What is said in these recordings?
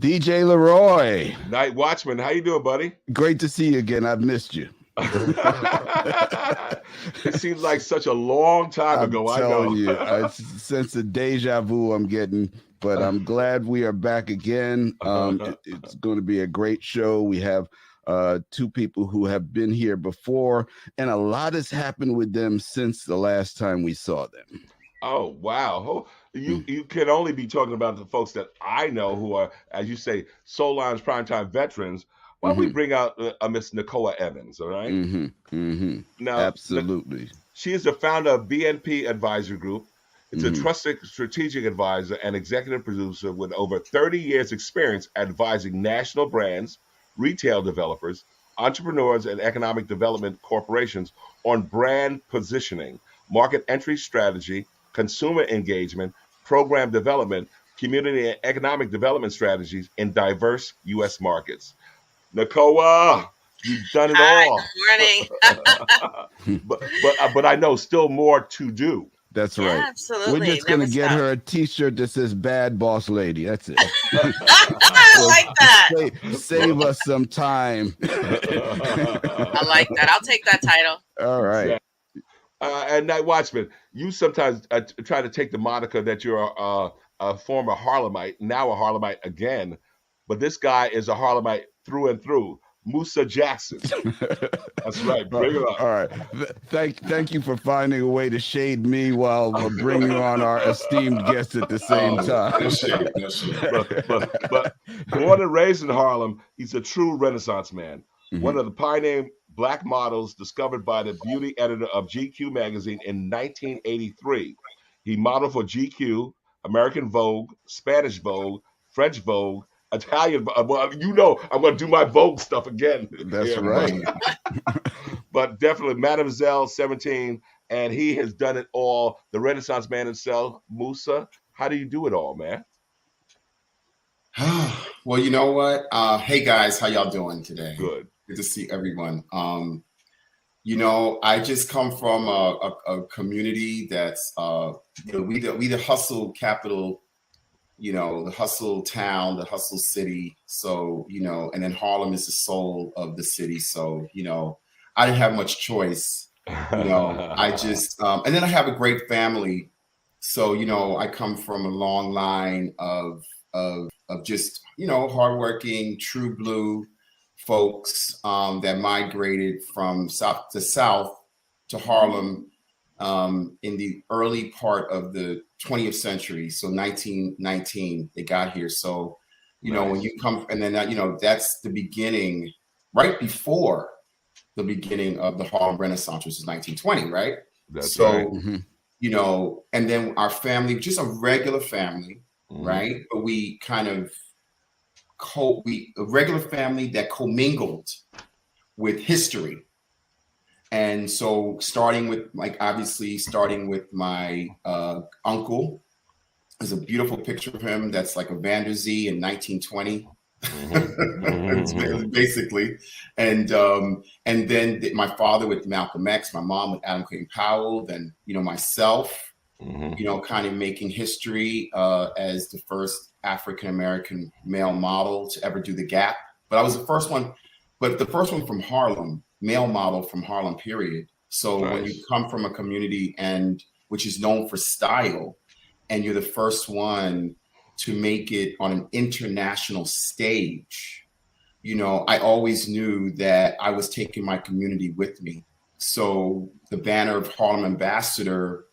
DJ Leroy. Night Watchman, how you doing, buddy? Great to see you again. I've missed you. It seems like such a long time ago. I'm telling you, I sense a deja vu I'm getting, but I'm glad we are back again. It's going to be a great show. We have two people who have been here before, and a lot has happened with them since the last time we saw them. Oh, wow. You can only be talking about the folks that I know who are, as you say, Soul Line's primetime veterans. Why don't we bring out Miss Nikoa Evans, all right? Now, absolutely. She is the founder of BNP Advisory Group. It's a trusted strategic advisor and executive producer with over 30 years experience advising national brands, retail developers, entrepreneurs, and economic development corporations on brand positioning, market entry strategy, consumer engagement, program development, community and economic development strategies in diverse U.S. markets. Nikoa, you've done it all. Good morning. but I know still more to do. That's right. Yeah, absolutely. We're just going to get her a T-shirt that says "Bad Boss Lady." That's it. I like that. Save us some time. I like that. I'll take that title. All right. And Night Watchman, you sometimes try to take the moniker that you're a former Harlemite, now a Harlemite again, but this guy is a Harlemite through and through. Musa Jackson. That's right. Bring it up. All right. Thank you for finding a way to shade me while we're bringing on our esteemed guest at the same time. No shade. But born and raised in Harlem, he's a true Renaissance man. One of the pioneering Black models discovered by the beauty editor of GQ magazine in 1983. He modeled for GQ, American Vogue, Spanish Vogue, French Vogue, Italian. Well, you know, I'm going to do my Vogue stuff again. That's right. But definitely Mademoiselle 17, and he has done it all. The Renaissance man himself, Musa. How do you do it all, man? Well, you know what? Hey guys, how y'all doing today? Good. Good to see everyone. You know, I just come from a community that's we the hustle capital. You know, the hustle town, the hustle city. So, you know, and then Harlem is the soul of the city. So, you know, I didn't have much choice. You know, I just, and then I have a great family. So, you know, I come from a long line of just, you know, hardworking, true blue folks that migrated from south to Harlem in the early part of the 20th century. So 1919, they got here. So, you know, when you come, and then, you know, that's the beginning, right before the beginning of the Harlem Renaissance, which is 1920, right? That's so, right. You know, and then our family, just a regular family, right? But we kind of, a regular family that commingled with history. And so starting with my uncle, there's a beautiful picture of him that's like a Van der Zee in 1920, basically. And then my father with Malcolm X, my mom with Adam Clayton Powell, then, you know, myself, you know, kind of making history as the first African-American male model to ever do the Gap. But I was the first one, from Harlem, male model from Harlem, period. So when you come from a community which is known for style, and you're the first one to make it on an international stage, you know, I always knew that I was taking my community with me. So the banner of Harlem Ambassador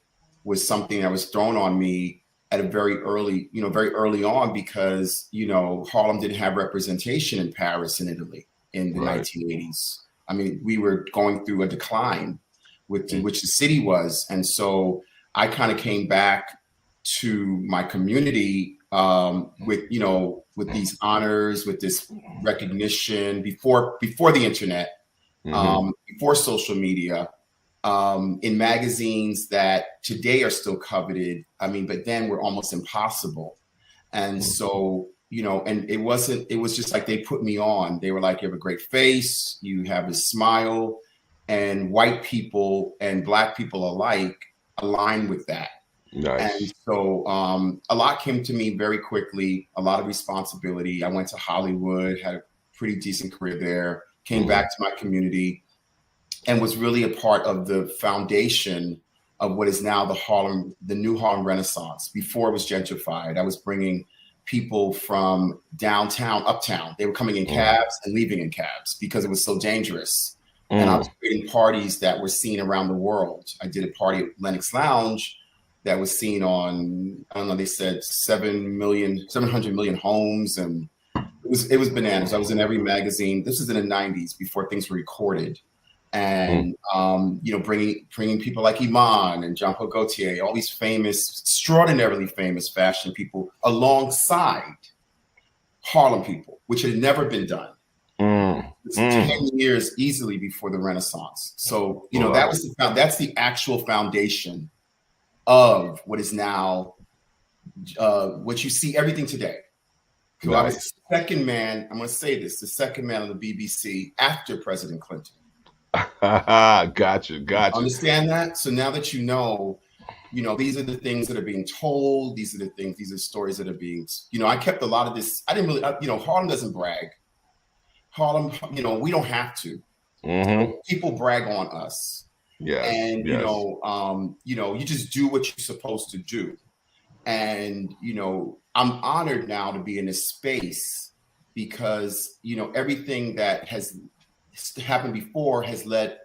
was something that was thrown on me at a very early on, because, you know, Harlem didn't have representation in Paris and Italy in the 1980s. I mean, we were going through a decline which the city was. And so I kind of came back to my community with these honors, with this recognition before the internet, before social media, in magazines that today are still coveted. I mean, but then were almost impossible. And so, you know, and it was just like they put me on. They were like, you have a great face, you have a smile, and white people and Black people alike align with that. Nice. And so a lot came to me very quickly, a lot of responsibility. I went to Hollywood, had a pretty decent career there, came back to my community, and was really a part of the foundation of what is now the new Harlem Renaissance. Before it was gentrified, I was bringing people from downtown, uptown. They were coming in cabs and leaving in cabs because it was so dangerous. And I was creating parties that were seen around the world. I did a party at Lenox Lounge that was seen on, I don't know, they said 700 million homes. And it was bananas. I was in every magazine. This was in the 90s before things were recorded. And, you know, bringing people like Iman and Jean-Paul Gaultier, all these famous, extraordinarily famous fashion people alongside Harlem people, which had never been done. It's 10 years easily before the Renaissance. So, you know, that's the actual foundation of what is now, what you see everything today. So I was the second man, I'm going to say this, the second man on the BBC after President Clinton. Gotcha. Understand that? So now that you know, these are the things that are being told. These are stories that are being, I kept a lot of this. I didn't really, Harlem doesn't brag. Harlem, we don't have to. People brag on us. Yeah. And, you just do what you're supposed to do. And, I'm honored now to be in this space because, everything that has happened before has led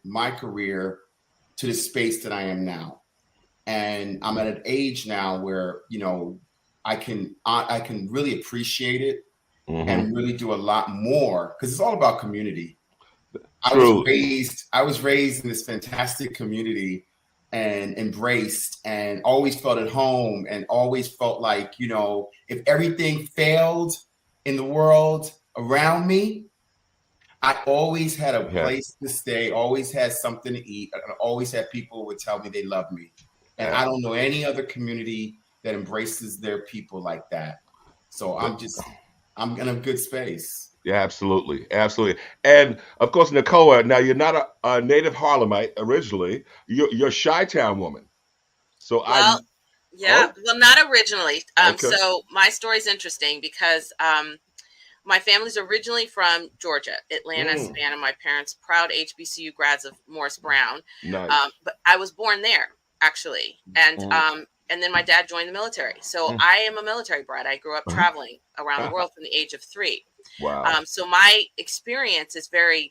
my career to the space that I am now. And I'm at an age now where, I can really appreciate it and really do a lot more because it's all about community. I was raised in this fantastic community and embraced and always felt at home and always felt like, if everything failed in the world around me, I always had a place to stay, always had something to eat, and always had people who would tell me they love me. And I don't know any other community that embraces their people like that. So I'm in a good space. Yeah, absolutely. And of course, Nikoa, now you're not a native Harlemite originally. You're a Chi-Town woman. So well, not originally. So my story's interesting because my family's originally from Georgia, Atlanta, Savannah. My parents, proud HBCU grads of Morris Brown. Nice. But I was born there, actually. And then my dad joined the military. So I am a military brat. I grew up traveling around the world from the age of 3. Wow. So my experience is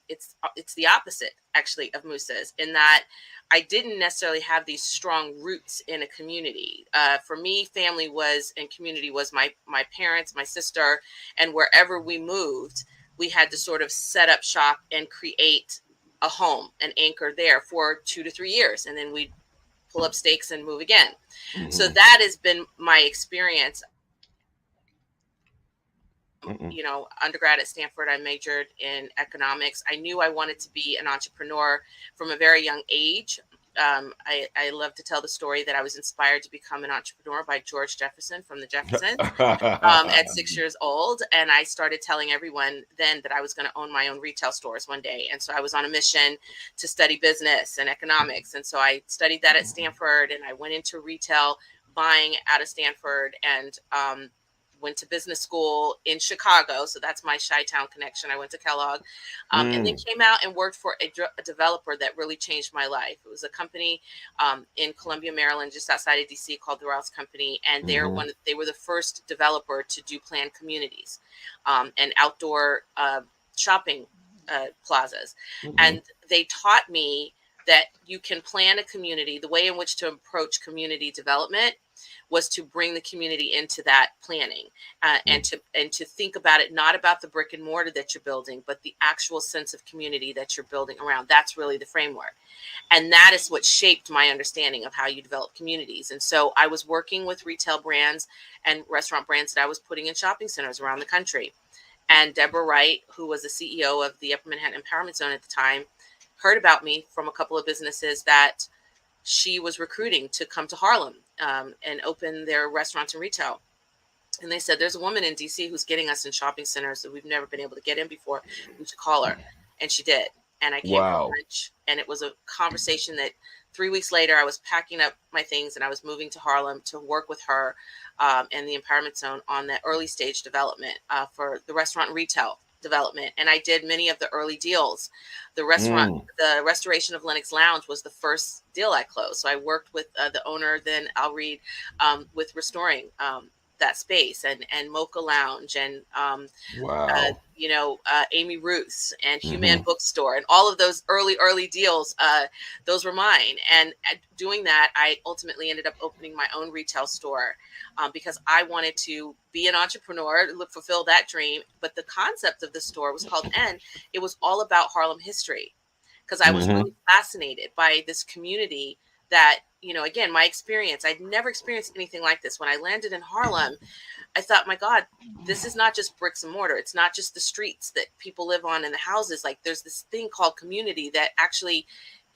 it's the opposite, actually, of Musa's in that I didn't necessarily have these strong roots in a community. For me, family and community was my parents, my sister, and wherever we moved, we had to sort of set up shop and create a home, an anchor there for 2 to 3 years. And then we'd pull up stakes and move again. So that has been my experience. Undergrad at Stanford, I majored in economics. I knew I wanted to be an entrepreneur from a very young age. I love to tell the story that I was inspired to become an entrepreneur by George Jefferson from the Jeffersons at 6 years old. And I started telling everyone then that I was going to own my own retail stores one day. And so I was on a mission to study business and economics. And so I studied that at Stanford and I went into retail buying out of Stanford and went to business school in Chicago. So that's my Chi-Town connection. I went to Kellogg and then came out and worked for a developer that really changed my life. It was a company in Columbia, Maryland, just outside of DC called the Rouse Company. And they were the first developer to do planned communities and outdoor shopping plazas. And they taught me that you can plan a community. The way in which to approach community development was to bring the community into that planning and to think about it, not about the brick and mortar that you're building, but the actual sense of community that you're building around. That's really the framework. And that is what shaped my understanding of how you develop communities. And so I was working with retail brands and restaurant brands that I was putting in shopping centers around the country. And Deborah Wright, who was the CEO of the Upper Manhattan Empowerment Zone at the time, heard about me from a couple of businesses that she was recruiting to come to Harlem and open their restaurants and retail. And they said, there's a woman in DC who's getting us in shopping centers that we've never been able to get in before. We should call her. And she did. And I came from lunch, and it was a conversation that 3 weeks later, I was packing up my things and I was moving to Harlem to work with her and the Empowerment Zone on the early stage development for the restaurant and retail development. And I did many of the early deals. The restoration of Lenox Lounge was the first deal I closed. So I worked with the owner, then I'll read with restoring that space, and Mocha Lounge, and Amy Ruth's and Human Bookstore, and all of those early deals. Those were mine. And doing that, I ultimately ended up opening my own retail store because I wanted to be an entrepreneur, fulfill that dream. But the concept of the store was called N. It was all about Harlem history, because I was really fascinated by this community that, again, my experience, I'd never experienced anything like this. When I landed in Harlem, I thought, my God, this is not just bricks and mortar. It's not just the streets that people live on and the houses. Like, there's this thing called community that actually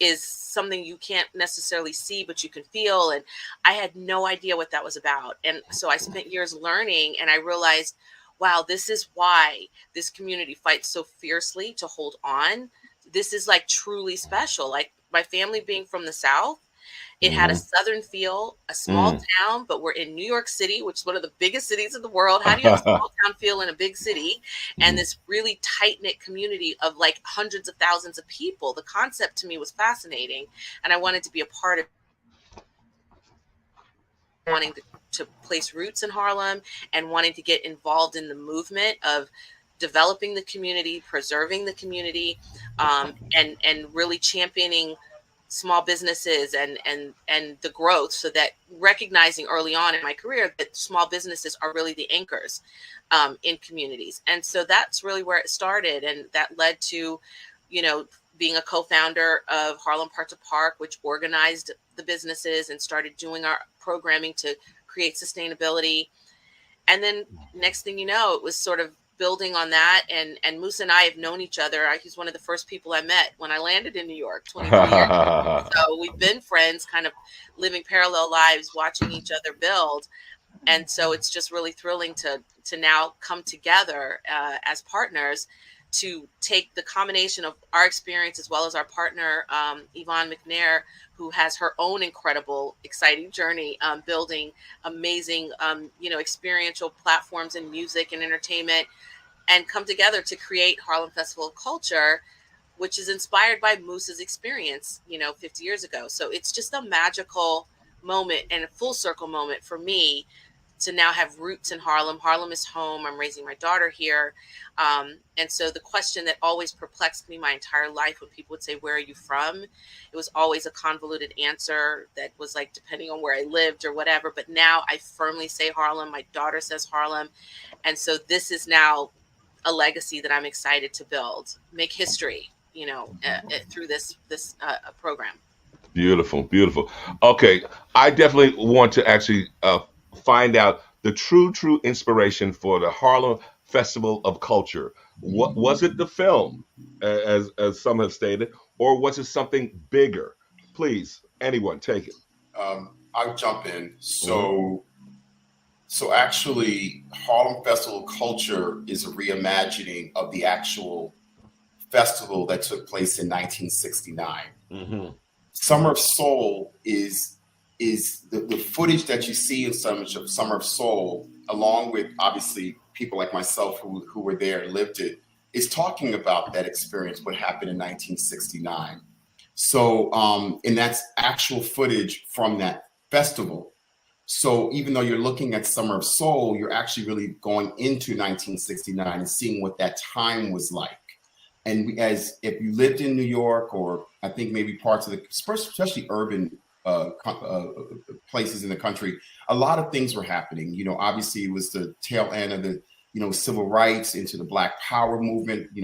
is something you can't necessarily see, but you can feel. And I had no idea what that was about. And so I spent years learning, and I realized, wow, this is why this community fights so fiercely to hold on. This is like truly special. Like, my family being from the South, it had a Southern feel, a small town, but we're in New York City, which is one of the biggest cities in the world. How do you have a small town feel in a big city? And this really tight-knit community of like hundreds of thousands of people. The concept to me was fascinating, and I wanted to be a part of wanting to place roots in Harlem and wanting to get involved in the movement of developing the community, preserving the community, and really championing small businesses and the growth, so that recognizing early on in my career that small businesses are really the anchors in communities. And so that's really where it started. And that led to, being a co-founder of Harlem Park, which organized the businesses and started doing our programming to create sustainability. And then next thing you know, it was sort of building on that, and Musa and I have known each other. He's one of the first people I met when I landed in New York 23 years ago. So we've been friends, kind of living parallel lives, watching each other build. And so it's just really thrilling to now come together as partners to take the combination of our experience as well as our partner, Yvonne McNair, who has her own incredible, exciting journey building amazing, experiential platforms in music and entertainment, and come together to create Harlem Festival of Culture, which is inspired by Musa's experience, 50 years ago. So it's just a magical moment and a full circle moment for me to now have roots in Harlem. Harlem is home. I'm raising my daughter here. And so the question that always perplexed me my entire life when people would say, where are you from? It was always a convoluted answer that was like, depending on where I lived or whatever. But now I firmly say Harlem. My daughter says Harlem. And so this is now a legacy that I'm excited to build, make history, through this program. Beautiful. Okay. I definitely want to actually find out the true inspiration for the Harlem Festival of Culture. What was it? The film, as some have stated, or was it something bigger? Please, anyone, take it. I'll jump in. So actually, Harlem Festival of Culture is a reimagining of the actual festival that took place in 1969. Summer of Soul is the footage that you see in Summer of Soul, along with obviously people like myself who were there and lived it, is talking about that experience, what happened in 1969. So, and that's actual footage from that festival. So even though you're looking at Summer of Soul, you're actually really going into 1969 and seeing what that time was like. And as if you lived in New York, or I think maybe parts of the, especially urban places in the country, a lot of things were happening. Obviously it was the tail end of the, civil rights into the Black Power movement. We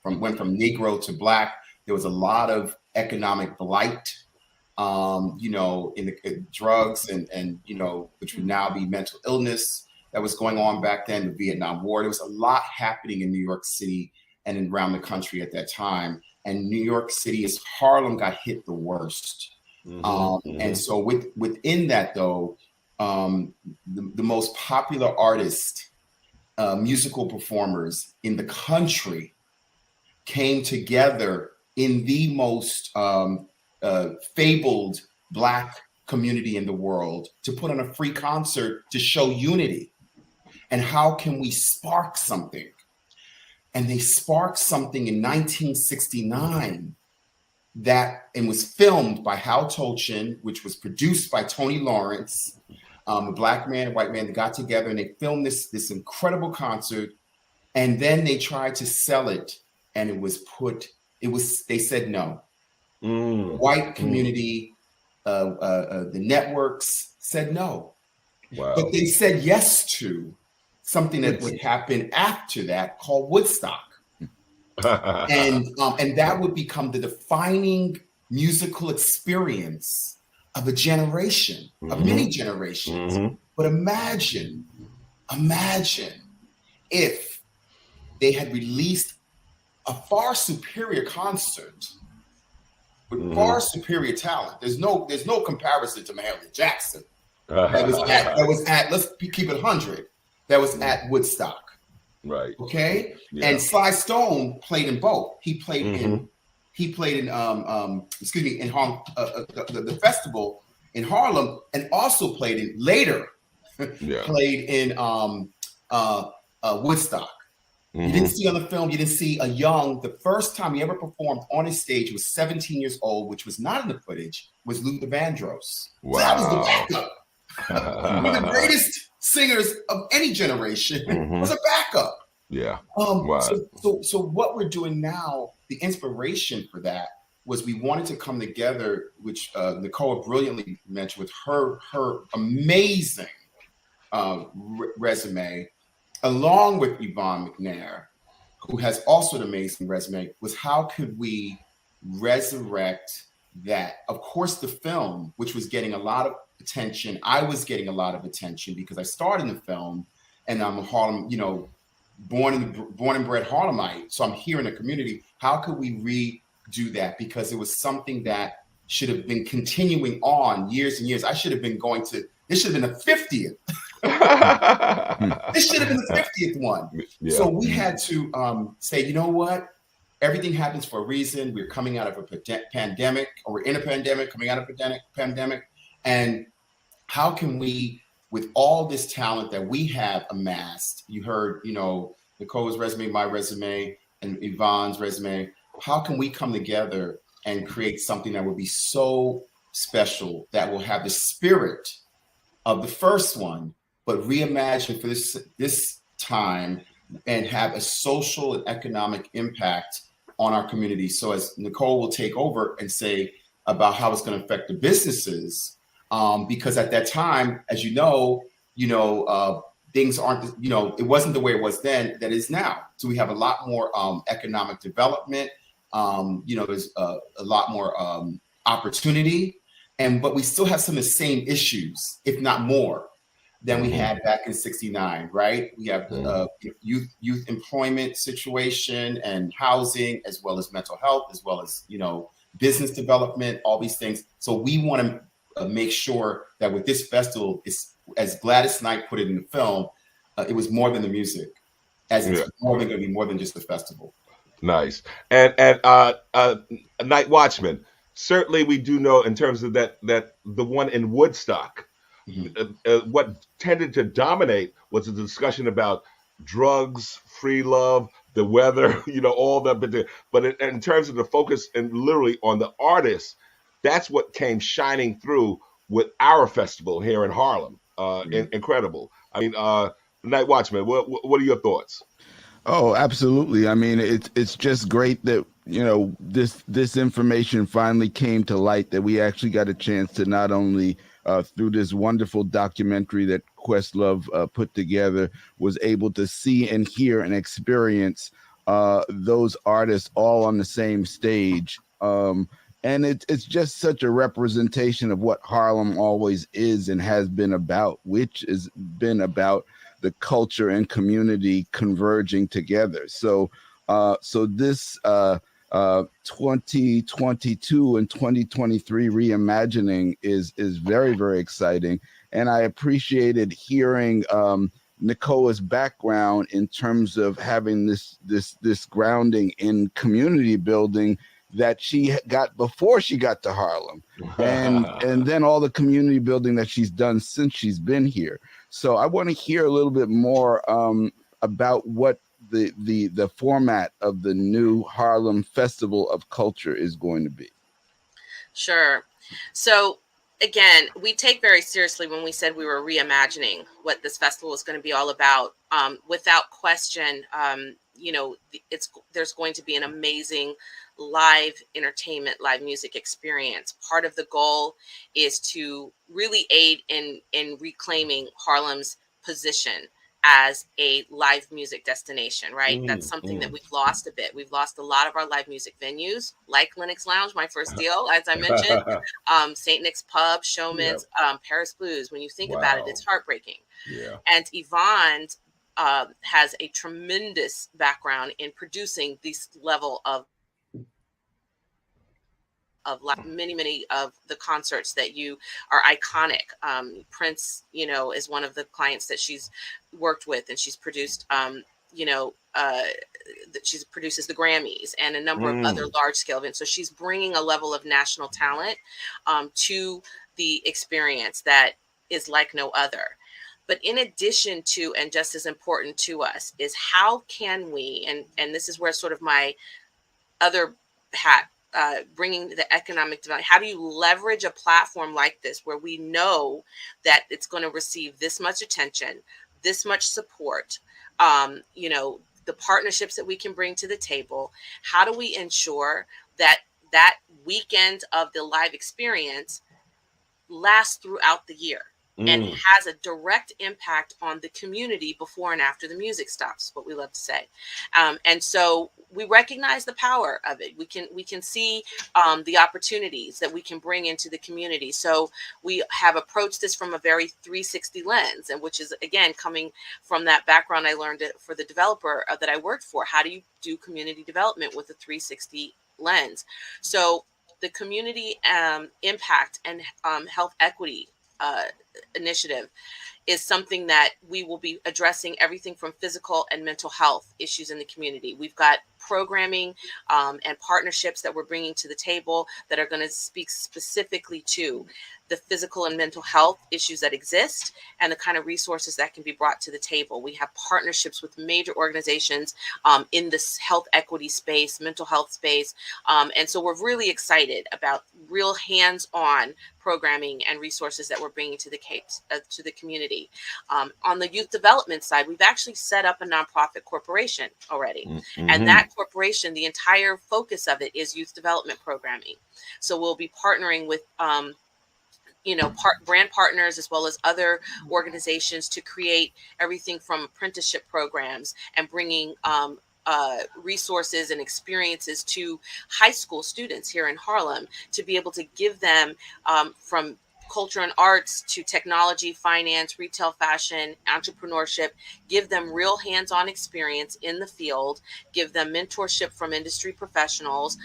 went from Negro to Black. There was a lot of economic blight, in the drugs and which would now be mental illness that was going on back then, the Vietnam War. There was a lot happening in New York City and around the country at that time. And New York City, Harlem got hit the worst. And so within that, though, the most popular artists, musical performers in the country came together in the most fabled Black community in the world to put on a free concert to show unity. And how can we spark something? And they sparked something in 1969 and was filmed by Hal Tolchin, which was produced by Tony Lawrence, a Black man and white man that got together, and they filmed this incredible concert. And then they tried to sell it, and they said no. White community, the networks said no. Wow. But they said yes to something that would happen after that called Woodstock. And that would become the defining musical experience of a generation, of many generations. But imagine if they had released a far superior concert with far superior talent. There's no comparison to Mahalia Jackson. That was at let's keep it 100. That was at Woodstock. Right. Okay. Yeah. And Sly Stone played in both. He played in in Harlem, the festival in Harlem, and also played in later. Played in Woodstock. You didn't see on the film. You didn't see the first time he ever performed on a stage, he was 17 years old, which was not in the footage, was Luther Vandross. Wow. So that was the backup. One of the greatest singers of any generation was a backup. Yeah. Wow. So what we're doing now, the inspiration for that was we wanted to come together, which Nikoa brilliantly mentioned with her amazing resume, along with Yvonne McNair, who has also an amazing resume, was how could we resurrect that? Of course, the film, which was getting a lot of attention, I was getting a lot of attention because I starred in the film, and I'm a Harlem, born and bred Harlemite, so I'm here in the community. How could we redo that? Because it was something that should have been continuing on years and years. I should have been this should have been the 50th. This should have been the 50th one. Yeah. So we had to say, you know what? Everything happens for a reason. We're coming out of a pandemic, or we're in a pandemic, coming out of a pandemic. And how can we, with all this talent that we have amassed, you heard, Nikoa's resume, my resume, and Yvonne's resume, how can we come together and create something that will be so special, that will have the spirit of the first one, but reimagine for this time and have a social and economic impact on our community? So as Nikoa will take over and say about how it's going to affect the businesses, because at that time, as things aren't, it wasn't the way it was then that is now. So we have a lot more economic development. There's a lot more opportunity, but we still have some of the same issues, if not more, than we had back in '69, right? We have the youth employment situation and housing, as well as mental health, as well as, business development, all these things. So we want to make sure that with this festival, as Gladys Knight put it in the film, it was more than the music, as it's more than going to be more than just the festival. Nice. And Night Watchman, certainly we do know in terms of that the one in Woodstock, what tended to dominate was a discussion about drugs, free love, the weather, all that. But in terms of the focus and literally on the artists, that's what came shining through with our festival here in Harlem. Incredible. I mean, Night Watchman, what are your thoughts? Oh, absolutely. I mean, it's just great that, this information finally came to light, that we actually got a chance to not only through this wonderful documentary that Questlove put together, was able to see and hear and experience those artists all on the same stage. And it's just such a representation of what Harlem always is and has been about, which has been about the culture and community converging together. So this 2022 and 2023 reimagining is very, very exciting. And I appreciated hearing Nikoa's background in terms of having this grounding in community building, that she got before she got to Harlem, and then all the community building that she's done since she's been here. So I want to hear a little bit more about what the format of the new Harlem Festival of Culture is going to be. Sure. So again, we take very seriously when we said we were reimagining what this festival is going to be all about. Without question, there's going to be an amazing live entertainment, live music experience. Part of the goal is to really aid in reclaiming Harlem's position as a live music destination, right? That's something that we've lost a bit. We've lost a lot of our live music venues, like Lenox Lounge, my first deal, as I mentioned, St. Nick's Pub, Showman's, Paris Blues. When you think about it, it's heartbreaking. Yeah. And Yvonne has a tremendous background in producing this level of many of the concerts that you are iconic. Prince, is one of the clients that she's worked with, and she's produced, she produces the Grammys and a number of other large scale events. So she's bringing a level of national talent to the experience that is like no other. But in addition to, and just as important to us, is how can we, and this is where sort of my other hat, bringing the economic development, how do you leverage a platform like this where we know that it's going to receive this much attention, this much support, the partnerships that we can bring to the table? How do we ensure that that weekend of the live experience lasts throughout the year and has a direct impact on the community before and after the music stops, what we love to say. And so we recognize the power of it. We can see the opportunities that we can bring into the community. So we have approached this from a very 360 lens, and which is, again, coming from that background I learned it for the developer that I worked for. How do you do community development with a 360 lens? So the community impact and health equity initiative is something that we will be addressing everything from physical and mental health issues in the community. We've got programming and partnerships that we're bringing to the table that are going to speak specifically to the physical and mental health issues that exist and the kind of resources that can be brought to the table. We have partnerships with major organizations in this health equity space, mental health space. And so we're really excited about real hands-on programming and resources that we're bringing to the community. On the youth development side, we've actually set up a nonprofit corporation already. And that corporation, the entire focus of it is youth development programming. So we'll be partnering with brand partners as well as other organizations to create everything from apprenticeship programs and bringing resources and experiences to high school students here in Harlem to be able to give them from culture and arts to technology, finance, retail, fashion, entrepreneurship, give them real hands-on experience in the field, give them mentorship from industry professionals,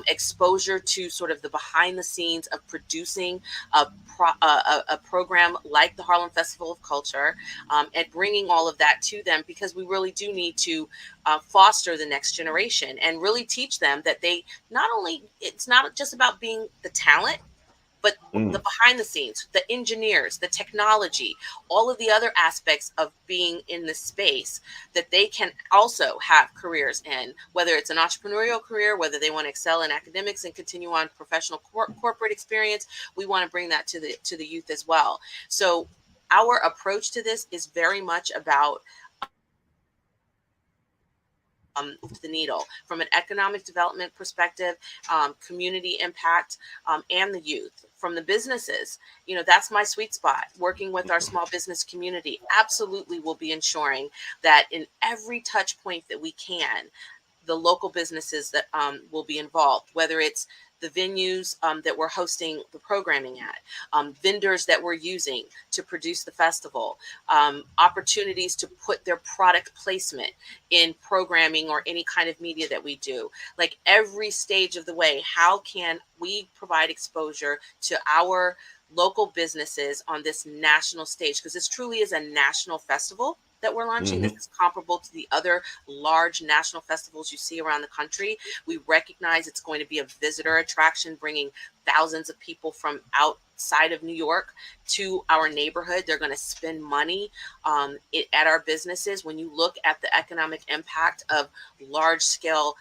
exposure to sort of the behind the scenes of producing a program like the Harlem Festival of Culture, and bringing all of that to them, because we really do need to foster the next generation and really teach them that it's not just about being the talent, but the behind the scenes, the engineers, the technology, all of the other aspects of being in this space that they can also have careers in, whether it's an entrepreneurial career, whether they want to excel in academics and continue on professional corporate experience. We want to bring that to the youth as well. So our approach to this is very much about the needle from an economic development perspective, community impact, and the youth. From the businesses, that's my sweet spot. Working with our small business community, absolutely will be ensuring that in every touch point that we can, the local businesses that will be involved, whether it's the venues that we're hosting the programming at, vendors that we're using to produce the festival, opportunities to put their product placement in programming or any kind of media that we do. Like every stage of the way, how can we provide exposure to our local businesses on this national stage? Because this truly is a national festival. that we're launching. This is comparable to the other large national festivals you see around the country. We recognize it's going to be a visitor attraction, bringing thousands of people from outside of New York to our neighborhood. They're going to spend money at our businesses. When you look at the economic impact of large scale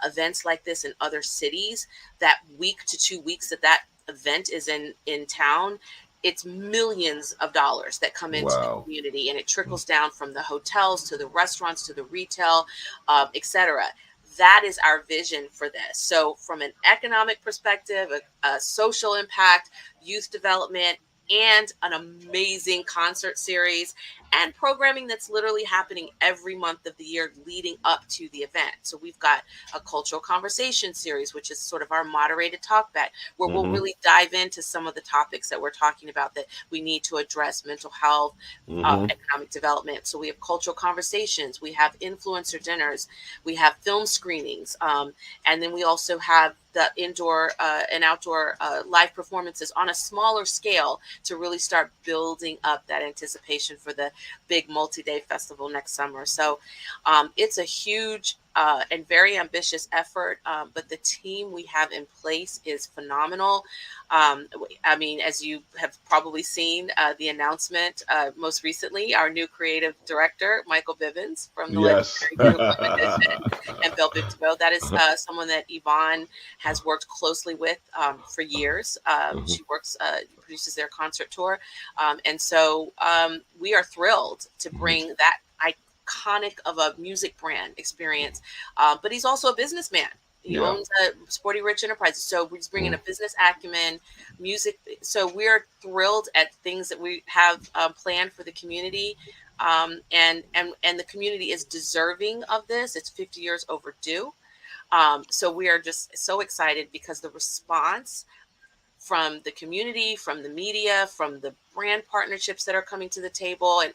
events like this in other cities, that week to 2 weeks that event is in town, it's millions of dollars that come into the community, and it trickles down from the hotels to the restaurants to the retail, etc. That is our vision for this. So from an economic perspective, a social impact, youth development, and an amazing concert series and programming that's literally happening every month of the year leading up to the event. So we've got a cultural conversation series, which is sort of our moderated talk back, where we'll really dive into some of the topics that we're talking about that we need to address: mental health, economic development. So we have cultural conversations, we have influencer dinners, we have film screenings, and then we also have the indoor and outdoor live performances on a smaller scale to really start building up that anticipation for the big multi-day festival next summer. So it's a huge and very ambitious effort, but the team we have in place is phenomenal. I mean, as you have probably seen the announcement most recently, our new creative director, Michael Bivens from the Legendary Group and Bill Victor. That is someone that Yvonne has worked closely with for years. She produces their concert tour. And so we are thrilled to bring that iconic of a music brand experience, but he's also a businessman. He owns Sporty Rich Enterprises, so he's bringing a business acumen, music. So we're thrilled at things that we have planned for the community, and the community is deserving of this. It's 50 years overdue, so we are just so excited because the response from the community, from the media, from the brand partnerships that are coming to the table, and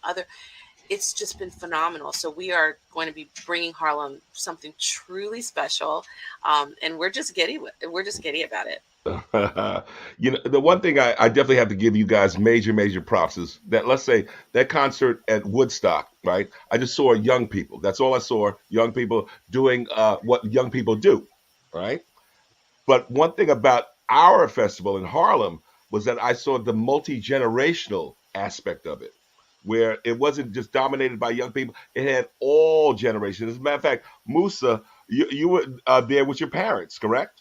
it's just been phenomenal. So we are going to be bringing Harlem something truly special, and we're just giddy about it. You know, the one thing I definitely have to give you guys major props is that, let's say, that concert at Woodstock, right? I just saw young people. That's all I saw, young people doing what young people do, right? But one thing about our festival in Harlem was that I saw the multi-generational aspect of it, where it wasn't just dominated by young people. It had all generations. As a matter of fact, Musa, you were there with your parents, correct?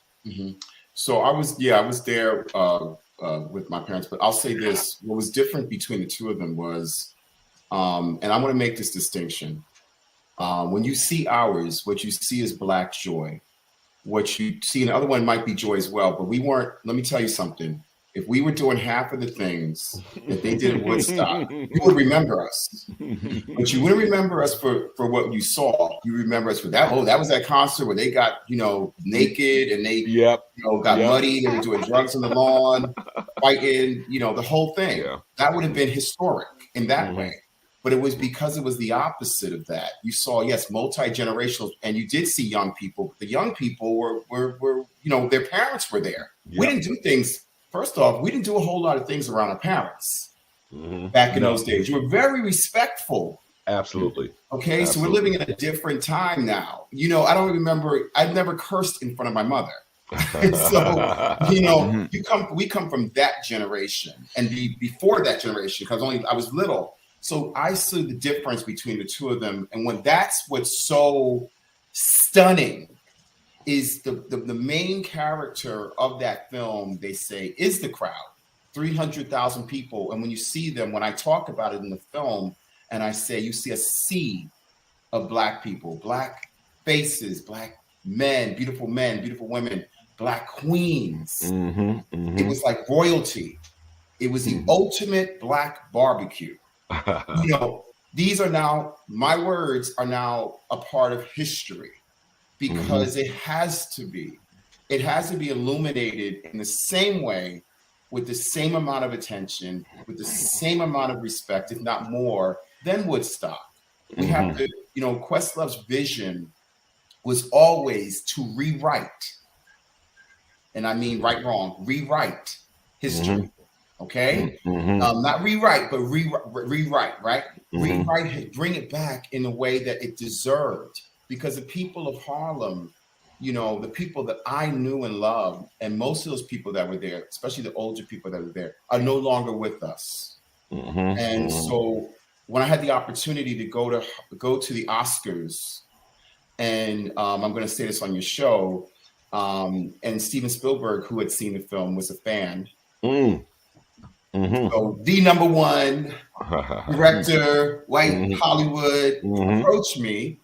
So I was there with my parents. But I'll say this: what was different between the two of them was, and I want to make this distinction. When you see ours, what you see is Black joy. What you see in the other one might be joy as well. But we weren't. Let me tell you something. If we were doing half of the things that they did at Woodstock, you would remember us. But you wouldn't remember us for what you saw. You remember us for that. Oh, that was that concert where they got, naked and they got muddy. They were doing drugs on the lawn, fighting, the whole thing. Yeah. That would have been historic in that way. But it was because it was the opposite of that. You saw, yes, multi-generational, and you did see young people. But the young people were their parents were there. Yep. We didn't do things. First off, we didn't do a whole lot of things around our parents back in those days. You were very respectful. Absolutely. Okay, so we're living in a different time now. I don't remember, I've never cursed in front of my mother. So, we come from that generation and before that generation, because I was little. So I see the difference between the two of them. And that's what's so stunning is the main character of that film, they say, is the crowd, 300,000 people. And when you see them, when I talk about it in the film, and I say, you see a sea of Black people, Black faces, Black men, beautiful women, Black queens. It was like royalty. It was the ultimate Black barbecue. These are now, my words are now a part of history. Because it has to be illuminated in the same way, with the same amount of attention, with the same amount of respect, if not more, than Woodstock. We have to, Questlove's vision was always to rewrite, and I mean right, wrong, rewrite history. Okay, not rewrite, but rewrite, right? Rewrite it, bring it back in a way that it deserved, because the people of Harlem, you know, the people that I knew and loved, and most of those people that were there, especially the older people that were there, are no longer with us. And so when I had the opportunity to go to the Oscars, and I'm going to say this on your show, and Steven Spielberg, who had seen the film, was a fan. So the number one director, white Hollywood, approached me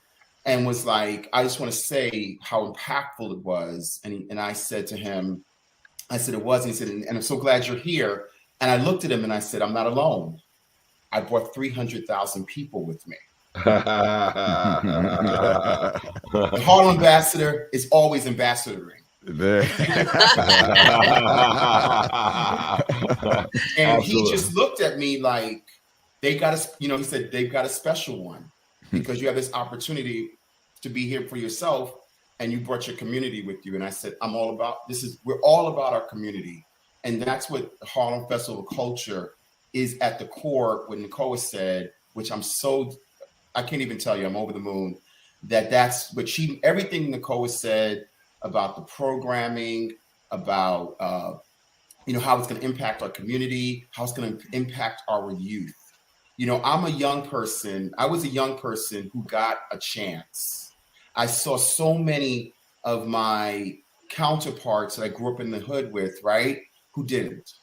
and was like, I just want to say how impactful it was. And I said to him, I said it was. And he said, and I'm so glad you're here. And I looked at him and I said, I'm not alone. I brought 300,000 people with me. The Harlem ambassador is always ambassadoring. There. And he just looked at me like, they got a, you know, he said, they've got a special one, because you have this opportunity to be here for yourself, and you brought your community with you. And I said, I'm all about we're all about our community. And that's what the Harlem Festival of Culture is at the core. What Nikoa said, which I can't even tell you, I'm over the moon, that's what everything Nikoa said about the programming, about you know, how it's going to impact our community, how it's going to impact our youth. You know, I'm a young person. I was a young person who got a chance. I saw so many of my counterparts that I grew up in the hood with, right, who didn't.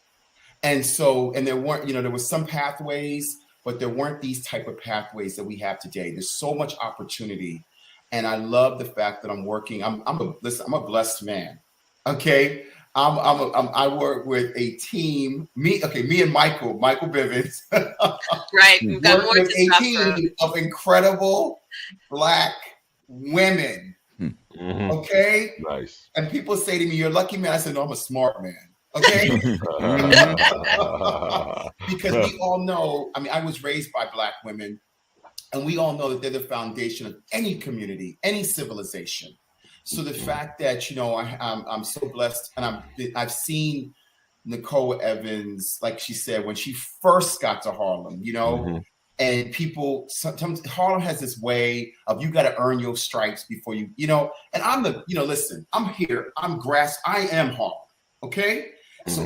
And so, and there weren't, you know, there was some pathways, but there weren't these type of pathways that we have today. There's so much opportunity. And I love the fact that I'm working. I'm a blessed man. Okay. I work with a team, me and Michael Bivens. Right. We've got more with to a stop team of incredible Black women. Okay. Nice. And people say to me, "You're a lucky man." I said, "No, I'm a smart man." Okay. Because we all know, I mean, I was raised by Black women, and we all know that they're the foundation of any community, any civilization. So the fact that, you know, I'm so blessed, and I've seen Nikoa Evans, like she said, when she first got to Harlem, you know, and people sometimes, Harlem has this way of, you got to earn your stripes before you know, and listen, I'm here, I am Harlem. Okay. So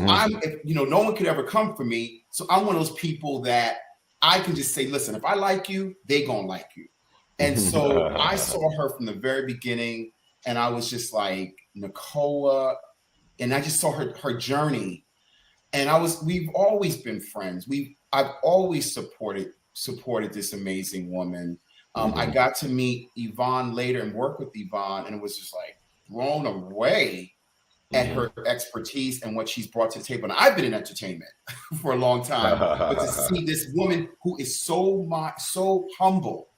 you know, no one could ever come for me. So I'm one of those people that I can just say, listen, if I like you, they gonna like you. And so I saw her from the very beginning, and I was just like, Nikoa, and I just saw her journey. And we've always been friends. I've always supported this amazing woman. I got to meet Yvonne later and work with Yvonne, and it was just like blown away at her expertise and what she's brought to the table. And I've been in entertainment for a long time, but to see this woman who is so humble,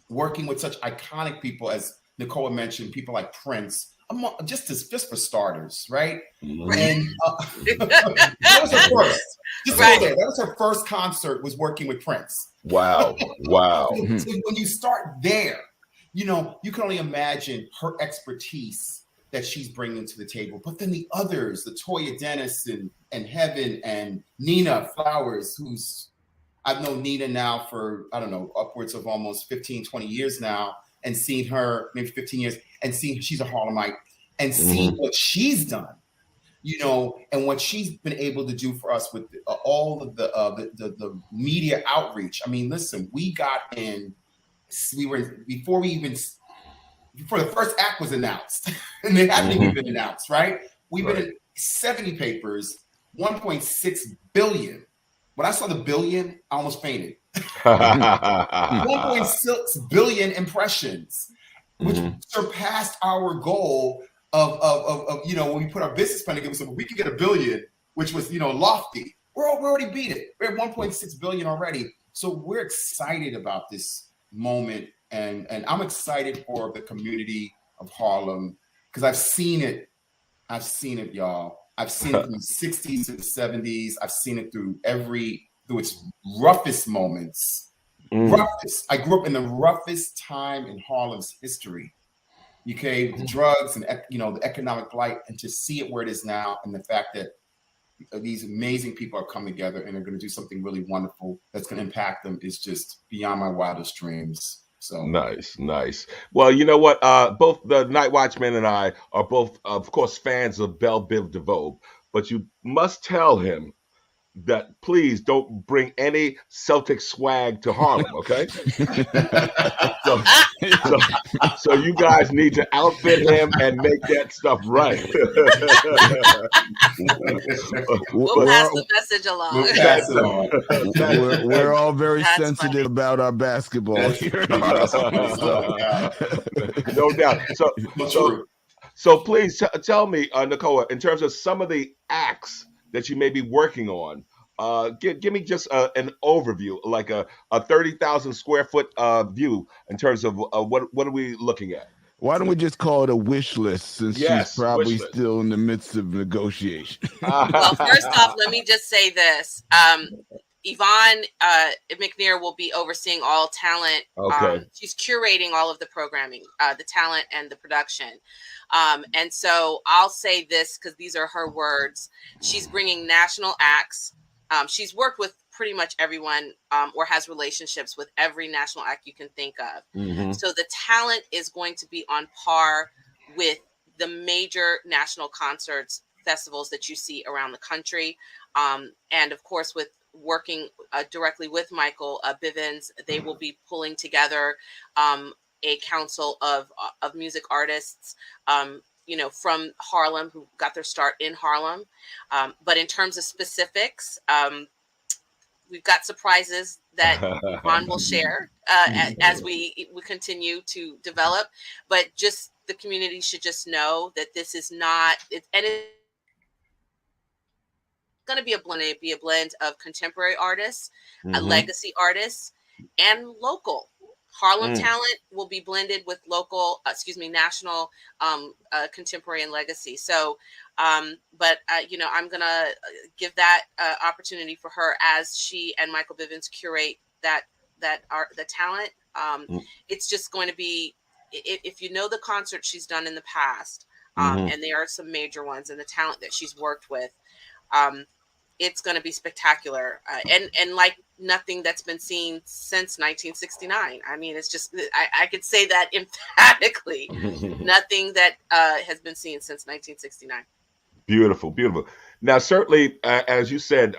working with such iconic people, as Nikoa mentioned, people like Prince, just for starters, right? And that was her first. Just go there. That was her first concert, was working with Prince. Wow. So when you start there, you know, you can only imagine her expertise that she's bringing to the table. But then the others, the Toya Dennis and Heaven and Nina Flowers, I've known Nina now for, I don't know, upwards of almost 15, 20 years now, and seen her, maybe 15 years, and seen she's a Harlemite, and seen what she's done, you know, and what she's been able to do for us with all of the media outreach. I mean, listen, before the first act was announced, and they hadn't even been announced, right? We've been in 70 papers, 1.6 billion. When I saw the billion, I almost fainted. 1.6 billion impressions, which surpassed our goal of you know, when we put our business plan together, so we could get 1 billion, which was, you know, lofty. We already beat it. We're at 1.6 billion already. So we're excited about this moment. And I'm excited for the community of Harlem, because I've seen it, y'all. I've seen it from the 60s to the 70s. I've seen it through its roughest moments. Roughest. I grew up in the roughest time in Harlem's history. Okay, the drugs and, you know, the economic blight, and to see it where it is now, and the fact that these amazing people are coming together and are going to do something really wonderful that's going to impact them is just beyond my wildest dreams. So nice. Well, you know what? Both the Night Watchman and I are both, of course, fans of Belle Biv DeVoe, but you must tell him that please don't bring any Celtic swag to Harlem, okay? so you guys need to outfit him and make that stuff right. We'll pass the message along. We'll pass it on. We're all very That's sensitive funny. about our basketball here. No doubt. So please tell me, Nikoa, in terms of some of the acts that you may be working on, give me just an overview, like a 30,000 square foot view in terms of what are we looking at? Why don't we just call it a wish list, since she's probably still in the midst of negotiation? Well, first off, let me just say this. Yvonne McNear will be overseeing all talent. Okay. She's curating all of the programming, the talent and the production. And so I'll say this because these are her words. She's bringing national acts. She's worked with pretty much everyone or has relationships with every national act you can think of. Mm-hmm. So the talent is going to be on par with the major national concerts, festivals that you see around the country. And of course, with working directly with Michael Bivens, they will be pulling together a council of music artists, from Harlem, who got their start in Harlem. But in terms of specifics, we've got surprises that Ron will share as we continue to develop. But just the community should just know that this is not, it's going to be a blend of contemporary artists, legacy artists, and local. Harlem talent will be blended with local, national, contemporary and legacy. So, I'm going to give that opportunity for her as she and Michael Bivens curate the talent. It's just going to be, if you know the concerts she's done in the past, and there are some major ones, and the talent that she's worked with, it's going to be spectacular, and like nothing that's been seen since 1969. I mean, it's just, I could say that emphatically. Nothing that has been seen since 1969. Beautiful. Now, certainly, as you said,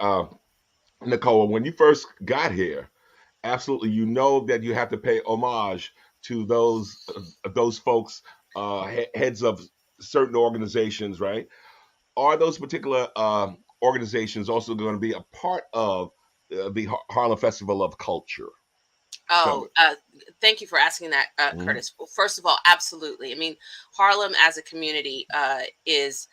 Nikoa, when you first got here, absolutely, you know that you have to pay homage to those folks, heads of certain organizations, right? Are those particular organizations also going to be a part of the Harlem Festival of Culture? Thank you for asking that, Curtis. Well, first of all, absolutely. I mean, Harlem as a community is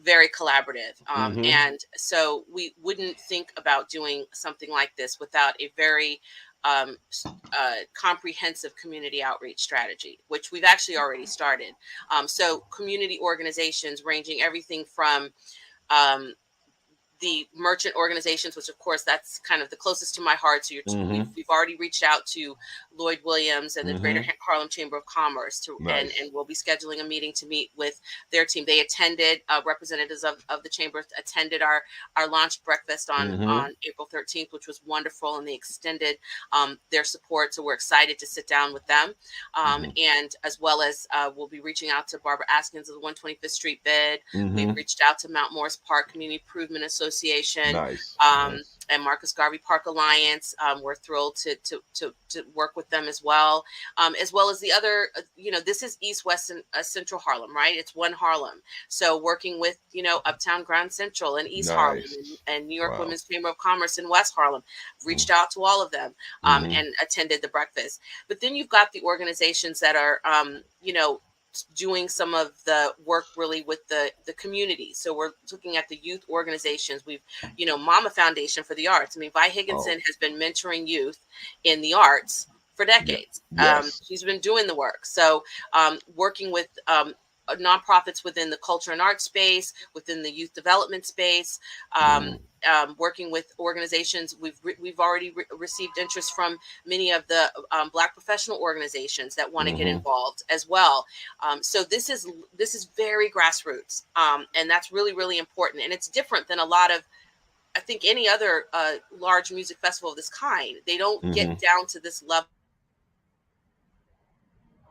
very collaborative. And so we wouldn't think about doing something like this without a very comprehensive community outreach strategy, which we've actually already started. So community organizations ranging everything from the merchant organizations, which of course that's kind of the closest to my heart. So we've already reached out to Lloyd Williams and the Greater Harlem Chamber of Commerce and we'll be scheduling a meeting to meet with their team. They attended, representatives of the chamber attended our launch breakfast on April 13th, which was wonderful, and they extended their support. So we're excited to sit down with them. And as well as we'll be reaching out to Barbara Askins of the 125th Street Bid. We've reached out to Mount Morris Park Community Improvement Association. And Marcus Garvey Park Alliance. We're thrilled to work with them as well as the other, this is East, West, and Central Harlem, right? It's one Harlem. So working with, Uptown Grand Central and East Harlem and New York Women's Chamber of Commerce in West Harlem, reached out to all of them and attended the breakfast. But then you've got the organizations that are, doing some of the work really with the community. So we're looking at the youth organizations. We've, Mama Foundation for the Arts. I mean, Vi Higginson has been mentoring youth in the arts for decades. She's been doing the work. So working with nonprofits within the culture and arts space, within the youth development space, working with organizations. We've already received interest from many of the Black professional organizations that want to get involved as well. So this is very grassroots, and that's really, really important. And it's different than a lot of, I think, any other large music festival of this kind. They don't get down to this level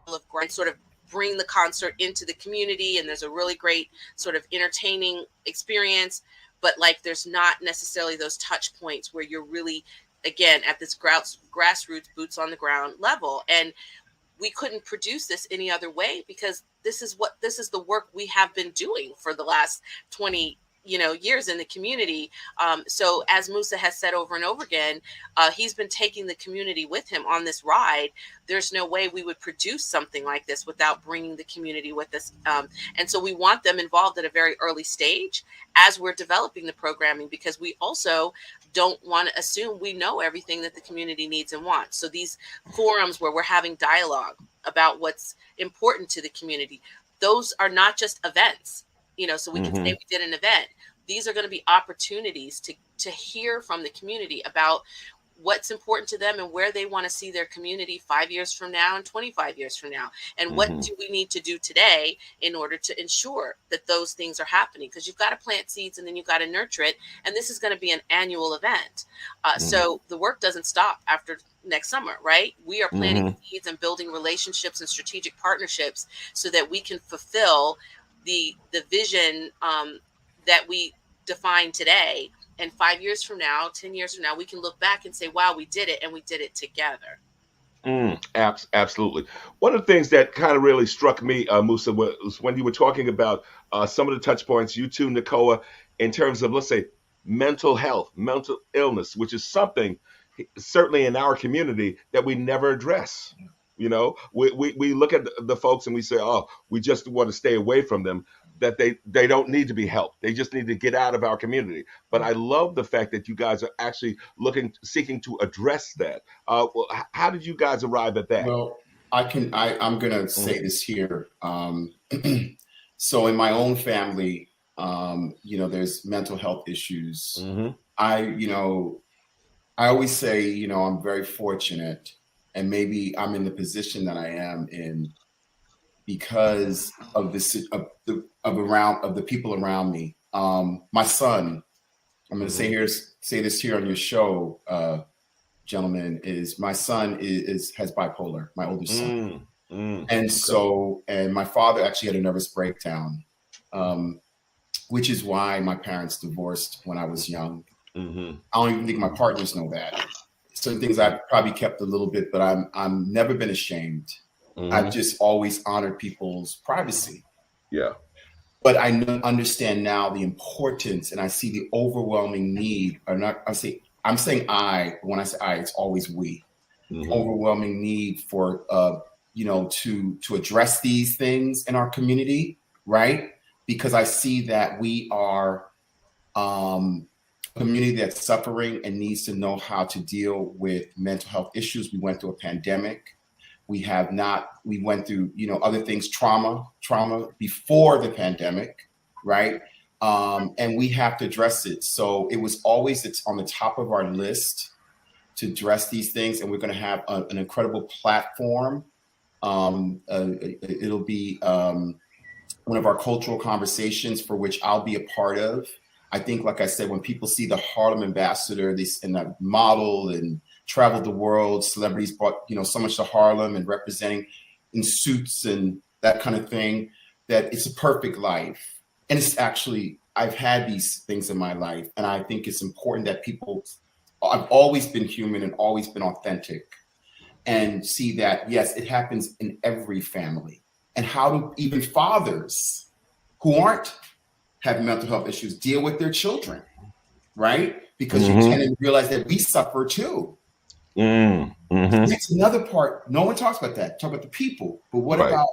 of grind, sort of bring the concert into the community, and there's a really great sort of entertaining experience, but like there's not necessarily those touch points where you're really, again, at this grassroots, boots on the ground level. And we couldn't produce this any other way, because this is the work we have been doing for the last 20 years in the community. So as Musa has said over and over again, he's been taking the community with him on this ride. There's no way we would produce something like this without bringing the community with us. And so we want them involved at a very early stage as we're developing the programming, because we also don't want to assume we know everything that the community needs and wants. So these forums where we're having dialogue about what's important to the community, those are not just events. So we can say we did an event. These are going to be opportunities to hear from the community about what's important to them and where they want to see their community 5 years from now and 25 years from now. And what do we need to do today in order to ensure that those things are happening? Because you've got to plant seeds and then you've got to nurture it. And this is going to be an annual event. So the work doesn't stop after next summer, right? We are planting seeds and building relationships and strategic partnerships so that we can fulfill the vision that we define today, and 5 years from now, 10 years from now, we can look back and say, wow, we did it, and we did it together. Absolutely. One of the things that kind of really struck me, Musa, was when you were talking about some of the touch points, you too, Nikoa, in terms of, let's say, mental health, mental illness, which is something certainly in our community that we never address. We look at the folks and we say, oh, we just want to stay away from them, that they don't need to be helped. They just need to get out of our community. But I love the fact that you guys are actually seeking to address that. How did you guys arrive at that? Well, I'm going to say this here. So in my own family, there's mental health issues. I always say, I'm very fortunate. And maybe I'm in the position that I am in because of the people around me. My son, I'm going to say this here on your show, gentlemen, is my son has bipolar, my older son. And my father actually had a nervous breakdown, which is why my parents divorced when I was young. I don't even think my partners know that. Some things I've probably kept a little bit, but I'm never been ashamed. I've just always honored people's privacy. Yeah. But I understand now the importance, and I see the overwhelming need. When I say I, it's always we. Overwhelming need for to address these things in our community, right? Because I see that we are community that's suffering and needs to know how to deal with mental health issues. We went through a pandemic. We went through, other things, trauma before the pandemic, right? And we have to address it. So it's on the top of our list to address these things. And we're going to have an incredible platform. It'll be one of our cultural conversations for which I'll be a part of. I think, like I said, when people see the Harlem ambassador, and the model and traveled the world, celebrities brought, so much to Harlem and representing in suits and that kind of thing, that it's a perfect life. And it's actually, I've had these things in my life. And I think it's important that I've always been human and always been authentic, and see that, yes, it happens in every family. And how do even fathers who have mental health issues deal with their children, right? Because you tend to realize that we suffer too. That's another part. No one talks about that. Talk about the people, but what about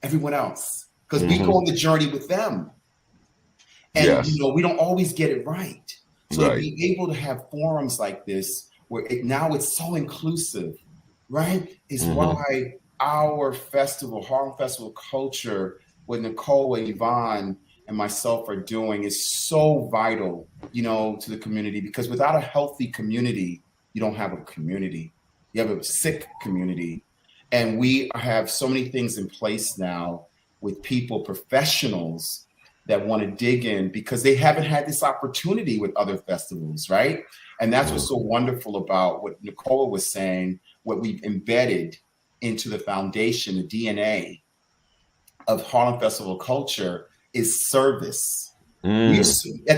everyone else? Because we go on the journey with them, and we don't always get it right. So to be able to have forums like this, where now it's so inclusive, right? Is why our festival, Harlem Festival of Culture, what Nikoa, Yvonne, and myself are doing is so vital, to the community, because without a healthy community, you don't have a community. You have a sick community. And we have so many things in place now with people, professionals that want to dig in because they haven't had this opportunity with other festivals, right? And that's what's so wonderful about what Nikoa was saying, what we've embedded into the foundation, the DNA of Harlem Festival of Culture is service. At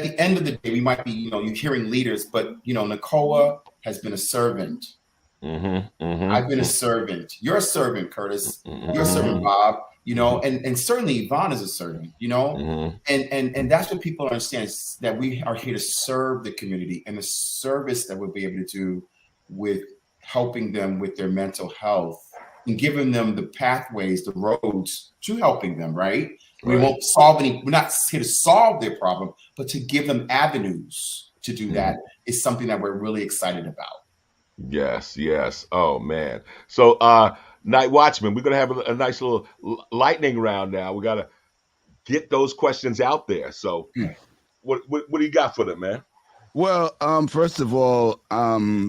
the end of the day, we might be, you're hearing leaders, but, Nikoa has been a servant. I've been a servant. You're a servant, Curtis. You're a servant, Bob. And certainly Yvonne is a servant. And that's what people understand, is that we are here to serve the community, and the service that we'll be able to do with helping them with their mental health and giving them the pathways, the roads to helping them. Right? We won't solve we're not here to solve their problem, but to give them avenues to do that is something that we're really excited about. Yes. Oh, man. So, Night Watchman, we're going to have a nice little lightning round now. We got to get those questions out there. So what do you got for them, man? Well, first of all,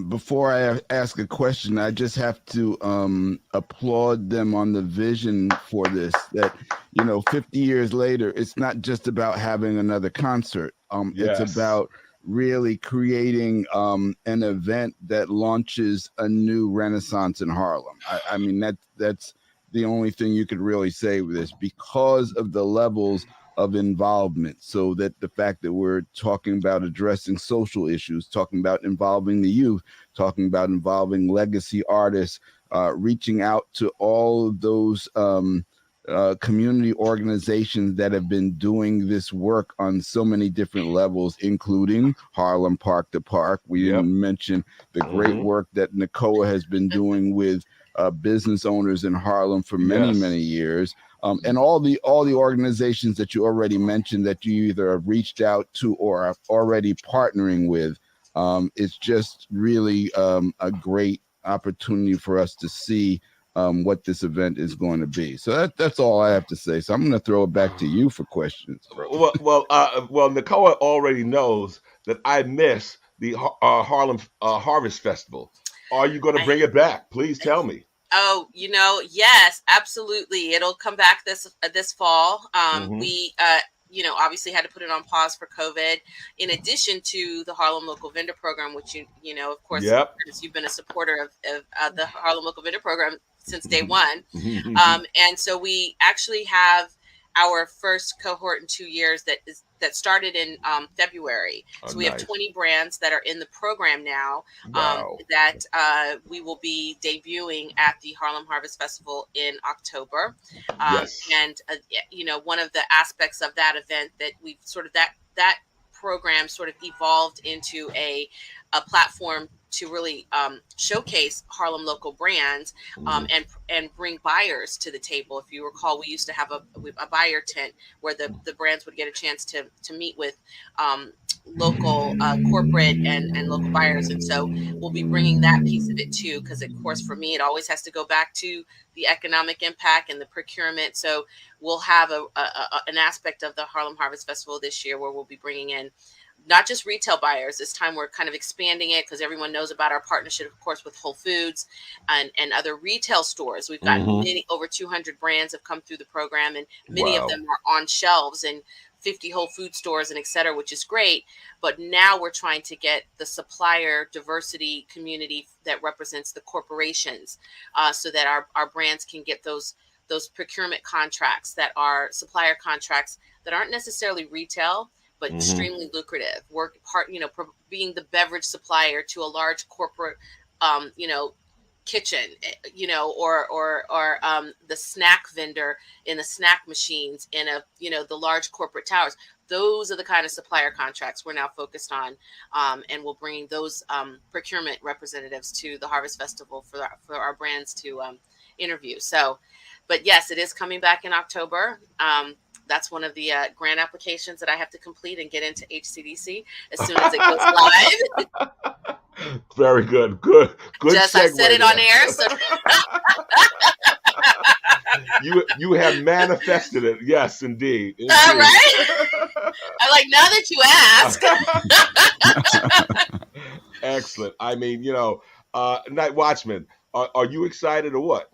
before I ask a question, I just have to applaud them on the vision for this, that, 50 years later, it's not just about having another concert. It's about really creating an event that launches a new renaissance in Harlem. I mean, that's the only thing you could really say with this, because of the levels of involvement. So that the fact that we're talking about addressing social issues, talking about involving the youth, talking about involving legacy artists, reaching out to all of those community organizations that have been doing this work on so many different levels, including Harlem Park to Park. We didn't mention the great work that Nikoa has been doing with business owners in Harlem for many years. And all the organizations that you already mentioned that you either have reached out to or are already partnering with. It's just really a great opportunity for us to see what this event is going to be. So that's all I have to say. So I'm going to throw it back to you for questions. Well, Nikoa already knows that I miss the Harlem Harvest Festival. Are you going to bring it back? Please tell me. Oh, yes, absolutely. It'll come back this fall. We, obviously had to put it on pause for COVID. In addition to the Harlem Local Vendor Program, which of course, you've been a supporter of the Harlem Local Vendor Program since day one. And so we actually have our first cohort in 2 years that started in February. So we have 20 brands that are in the program now that we will be debuting at the Harlem Harvest Festival in October. And, one of the aspects of that event that we've sort of that program sort of evolved into a platform to really showcase Harlem local brands and bring buyers to the table. If you recall, we used to have a buyer tent where the brands would get a chance to meet with local corporate and local buyers. And so we'll be bringing that piece of it too, because of course, for me, it always has to go back to the economic impact and the procurement. So we'll have an aspect of the Harlem Harvest Festival this year where we'll be bringing in not just retail buyers. This time we're kind of expanding it because everyone knows about our partnership, of course, with Whole Foods and other retail stores. We've got over 200 brands have come through the program, and many of them are on shelves in 50 Whole Food stores and et cetera, which is great. But now we're trying to get the supplier diversity community that represents the corporations so that our brands can get those procurement contracts that are supplier contracts that aren't necessarily retail, but extremely lucrative. Being the beverage supplier to a large corporate, kitchen, or the snack vendor in the snack machines in the large corporate towers. Those are the kind of supplier contracts we're now focused on, and we'll bring those procurement representatives to the Harvest Festival for our brands to interview. So, but yes, it is coming back in October. That's one of the grant applications that I have to complete and get into HCDC as soon as it goes live. Very good. Good. Just I said it on air. So. you have manifested it. Yes, indeed. All right. I'm like, now that you ask. Excellent. I mean, Night Watchman, are you excited or what?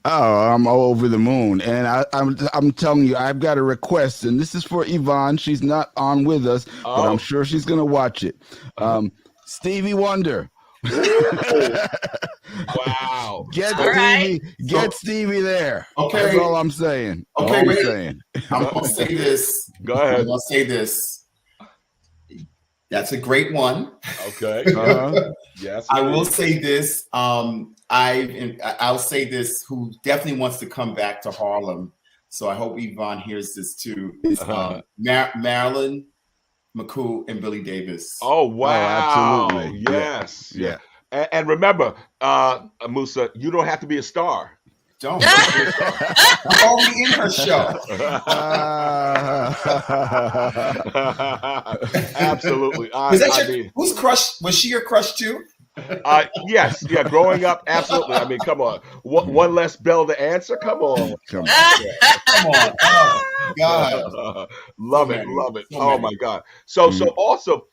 Oh, I'm all over the moon, and I'm telling you, I've got a request, and this is for Yvonne. She's not on with us, but I'm sure she's gonna watch it. Stevie Wonder. Wow. Get Stevie there. Okay. That's all I'm saying. Okay, I'm wait. saying. I'm gonna say this. Go ahead. I'm gonna say this. That's a great one. Okay. Yes. I will say this. I'll say this. Who definitely wants to come back to Harlem? So I hope Yvonne hears this too. Is Marilyn McCool and Billy Davis. Oh wow! Oh, absolutely. Yes. Yeah. And remember, Musa, you don't have to be a star. Don't. I'm already in her show. Absolutely. Who's crush? Was she your crush too? Yes. Yeah. Growing up, absolutely. I mean, come on. One less bell to answer. Come on. Come on. Oh, God. Love it. Oh my God. So also.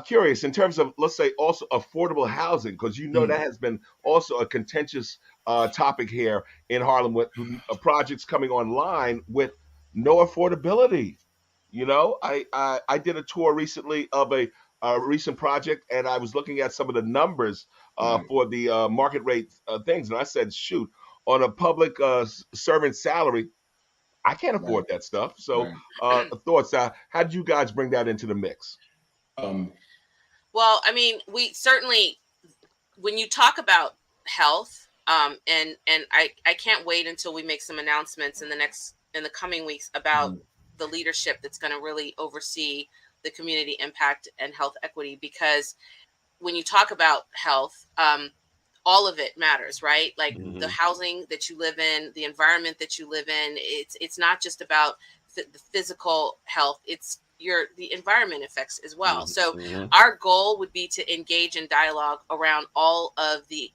Curious in terms of, let's say, also affordable housing, because that has been also a contentious topic here in Harlem with projects coming online with no affordability. I did a tour recently of a recent project, and I was looking at some of the numbers for the market rate things, and I said, shoot, on a public servant salary, I can't afford that stuff. So thoughts, how did you guys bring that into the mix? Well, I mean, we certainly, when you talk about health, and I can't wait until we make some announcements in the coming weeks about the leadership that's going to really oversee the community impact and health equity, because when you talk about health, all of it matters, right? Like the housing that you live in, the environment that you live in, it's not just about the physical health, it's the environment effects as well. So our goal would be to engage in dialogue around all of the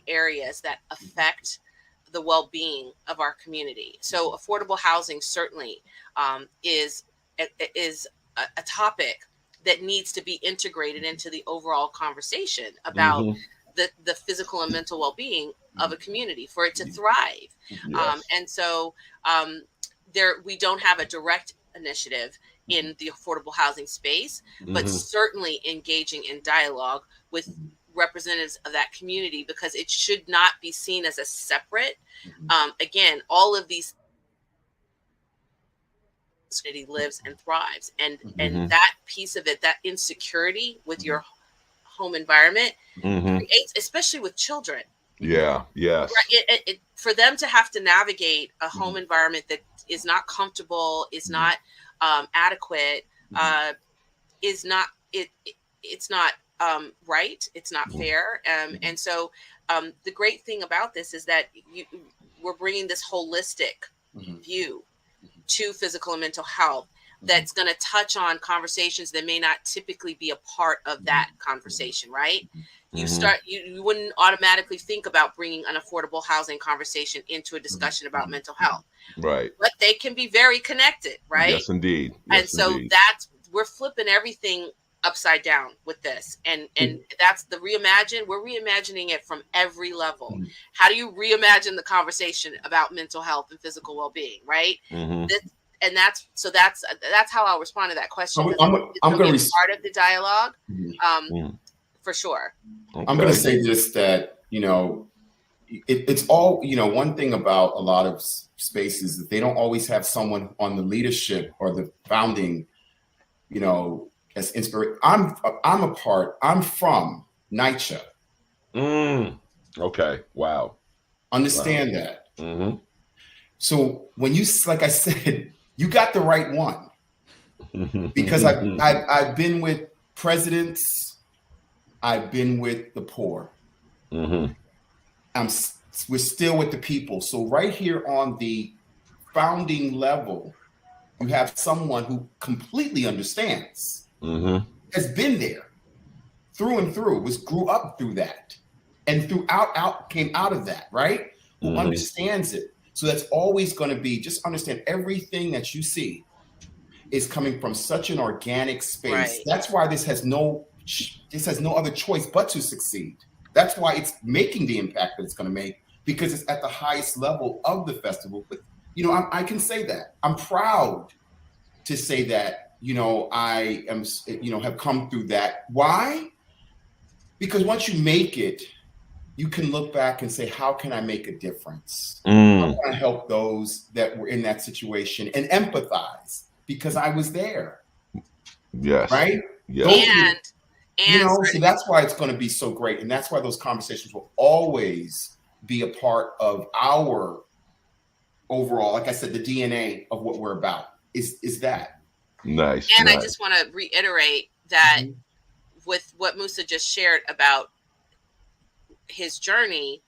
areas that affect the well-being of our community. So affordable housing certainly is a topic that needs to be integrated into the overall conversation about the physical and mental well-being of a community for it to thrive. Yes. And so we don't have a direct initiative in the affordable housing space, but certainly engaging in dialogue with representatives of that community, because it should not be seen as a separate. Again, all of these community lives and thrives, and that piece of it, that insecurity with your home environment creates, especially with children. Yeah. Yes. Right? For them to have to navigate a home environment that is not comfortable, is not adequate, is not it's not right. It's not fair. And so the great thing about this is that we're bringing this holistic view to physical and mental health that's going to touch on conversations that may not typically be a part of that conversation, right? You wouldn't automatically think about bringing an affordable housing conversation into a discussion about mental health. Right. But they can be very connected, right? Yes, indeed. And so we're flipping everything upside down with this. And that's the reimagine. We're reimagining it from every level. How do you reimagine the conversation about mental health and physical well-being, right? That's how I'll respond to that question. I'm going to be part of the dialogue, for sure. Okay. I'm going to say this, that it's all, one thing about a lot of spaces that they don't always have someone on the leadership or the founding, as inspiration. I'm from NYCHA. Okay. Wow. Understand that. So when like I said, you got the right one, because I've been with presidents, I've been with the poor. We're still with the people. So right here on the founding level, you have someone who completely understands, has been there through and through, grew up through that, and came out of that, right? Who understands it. So that's always going to be, just understand everything that you see is coming from such an organic space. Right. That's why this has no other choice but to succeed. That's why it's making the impact that it's going to make, because it's at the highest level of the festival. But, I can say that. I'm proud to say that, I am, have come through that. Why? Because once you make it, you can look back and say, how can I make a difference? How can I help those that were in that situation and empathize? Because I was there. Yes. Right? Yes. So that's why it's going to be so great. And that's why those conversations will always be a part of our overall, like I said, the DNA of what we're about is that. Nice. And I just want to reiterate that with what Musa just shared about his journey,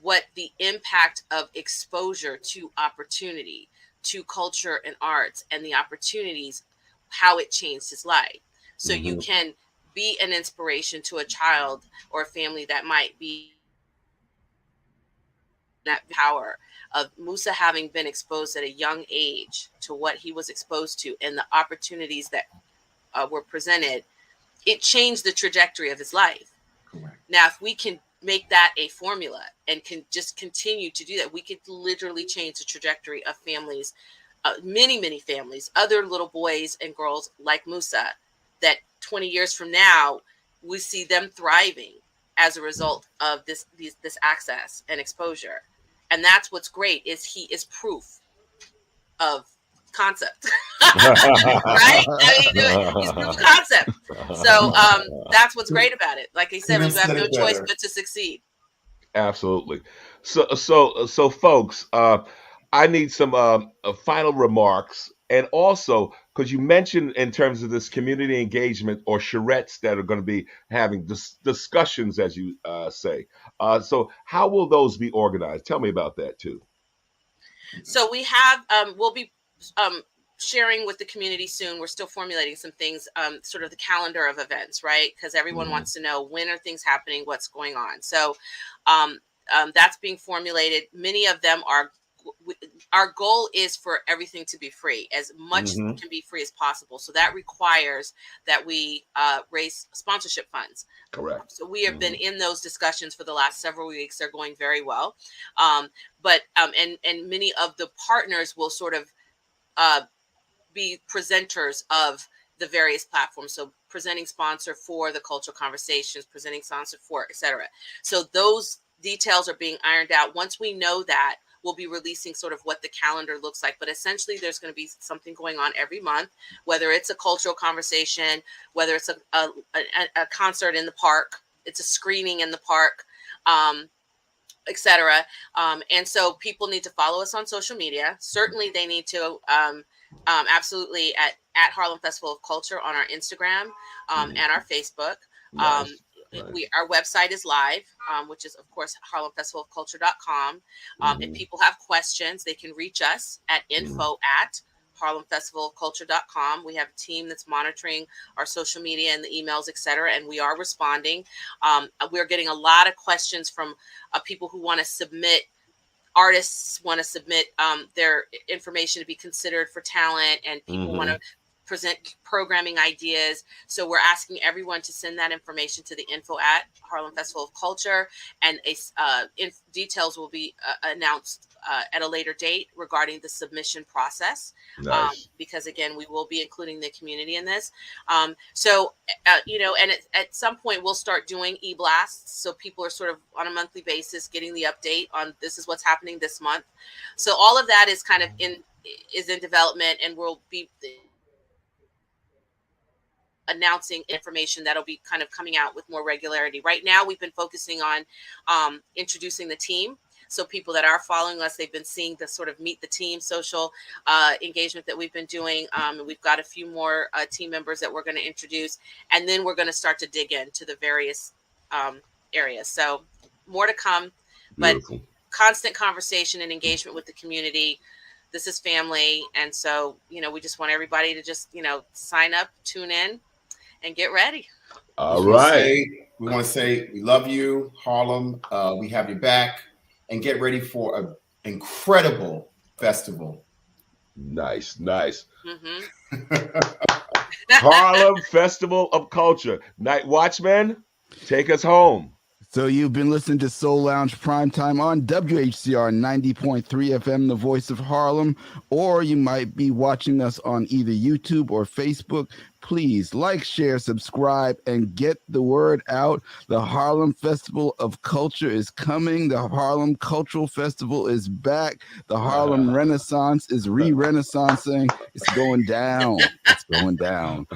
what the impact of exposure to opportunity, to culture and arts, and the opportunities, how it changed his life. So you can be an inspiration to a child or a family that might be that power of Musa having been exposed at a young age to what he was exposed to and the opportunities that were presented. It changed the trajectory of his life. Correct. Now, if we can make that a formula and can just continue to do that, we could literally change the trajectory of families, many, many families, other little boys and girls like Musa, that 20 years from now, we see them thriving as a result of this access and exposure. And that's what's great, is he is proof of concept. Right? I mean, he's proof of concept. So that's what's great about it. Like I said, we have no choice but to succeed. Absolutely. So folks, I need some final remarks. And also, because you mentioned in terms of this community engagement or charrettes that are going to be having discussions, as you say. So how will those be organized? Tell me about that too. So we have, we'll be sharing with the community soon. We're still formulating some things, sort of the calendar of events, right? Because everyone wants to know, when are things happening, what's going on. So that's being formulated. Many of them are, our goal is for everything to be free, as much can be free as possible. So that requires that we raise sponsorship funds. Correct. So we have been in those discussions for the last several weeks. They're going very well. But many of the partners will sort of be presenters of the various platforms. So presenting sponsor for the cultural conversations, presenting sponsor for, et cetera. So those details are being ironed out. Once we know that, we'll be releasing sort of what the calendar looks like. But essentially, there's going to be something going on every month, whether it's a cultural conversation, whether it's a concert in the park, it's a screening in the park, etc. And so people need to follow us on social media. Certainly, they need to absolutely at Harlem Festival of Culture on our Instagram and our Facebook. Nice. Our website is live, which is, of course, harlemfestivalofculture.com. If people have questions, they can reach us at info@harlemfestivalofculture.com. We have a team that's monitoring our social media and the emails, etc., and we are responding. We're getting a lot of questions from people who want to submit. Artists want to submit their information to be considered for talent, and people want to present programming ideas. So we're asking everyone to send that information to the info@Harlem Festival of Culture, and details will be announced at a later date regarding the submission process. Nice. Because again, we will be including the community in this. So at some point we'll start doing e-blasts, so people are sort of on a monthly basis getting the update on this is what's happening this month. So all of that is kind of in development, and we'll be announcing information that'll be kind of coming out with more regularity. Right now, we've been focusing on introducing the team. So people that are following us, they've been seeing the sort of meet the team social engagement that we've been doing. And we've got a few more team members that we're going to introduce. And then we're going to start to dig into the various areas. So more to come, but constant conversation and engagement with the community. This is family. And so, we just want everybody to just, sign up, tune in, and get ready. All right. We want to say we love you, Harlem. We have your back, and get ready for incredible festival. Nice. Mm-hmm. Harlem Festival of Culture. Night Watchman, take us home. So you've been listening to Soul Lounge Primetime on WHCR 90.3 FM, the voice of Harlem, or you might be watching us on either YouTube or Facebook. Please like, share, subscribe, and get the word out. The Harlem Festival of Culture is coming. The Harlem Cultural Festival is back. The Harlem Renaissance is re-renaissancing. It's going down. It's going down.